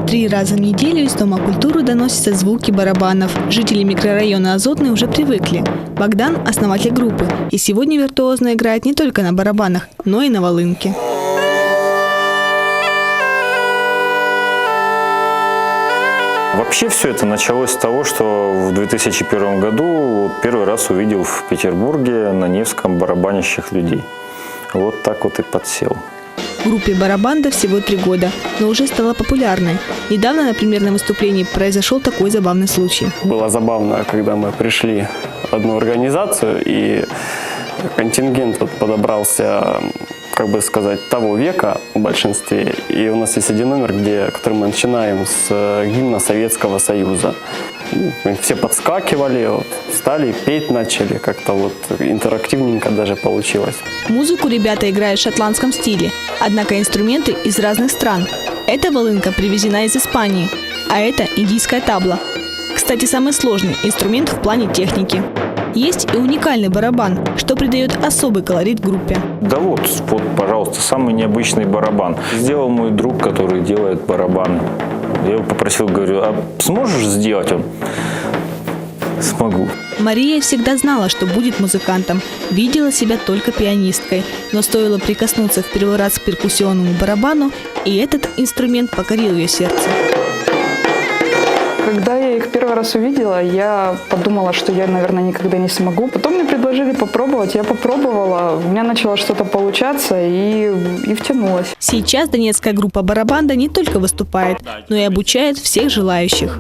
3 раза в неделю из Дома культуры доносятся звуки барабанов. Жители микрорайона Азотный уже привыкли. Богдан – основатель группы. И сегодня виртуозно играет не только на барабанах, но и на волынке. Вообще все это началось с того, что в 2001 году первый раз увидел в Петербурге на Невском барабанящих людей. Вот так вот и подсел. Группе «Барабанда» всего 3 года, но уже стала популярной. Недавно, например, на выступлении произошел такой забавный случай. Было забавно, когда мы пришли в одну организацию, и контингент подобрался, как бы сказать, того века в большинстве. И у нас есть один номер, который мы начинаем с гимна Советского Союза. Все подскакивали, встали, петь начали. Как-то вот интерактивненько даже получилось. Музыку ребята играют в шотландском стиле, однако инструменты из разных стран. Эта волынка привезена из Испании, а это индийская табла. Кстати, самый сложный инструмент в плане техники. Есть и уникальный барабан, что придает особый колорит группе. Да вот, пожалуйста, самый необычный барабан. Сделал мой друг, который делает барабан. Я его попросил, говорю, а сможешь сделать? Он: смогу. Мария всегда знала, что будет музыкантом. Видела себя только пианисткой. Но стоило прикоснуться в первый раз к перкуссионному барабану, и этот инструмент покорил ее сердце. Когда я их первый раз увидела, я подумала, что я, наверное, никогда не смогу. Потом мне предложили попробовать, я попробовала, у меня начало что-то получаться и втянулась. Сейчас донецкая группа «Барабанда» не только выступает, но и обучает всех желающих.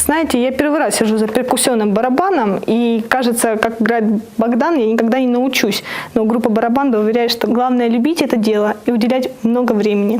Знаете, я первый раз сижу за перкуссионным барабаном, и кажется, как играет Богдан, я никогда не научусь. Но группа «Барабанда» уверяет, что главное любить это дело и уделять много времени.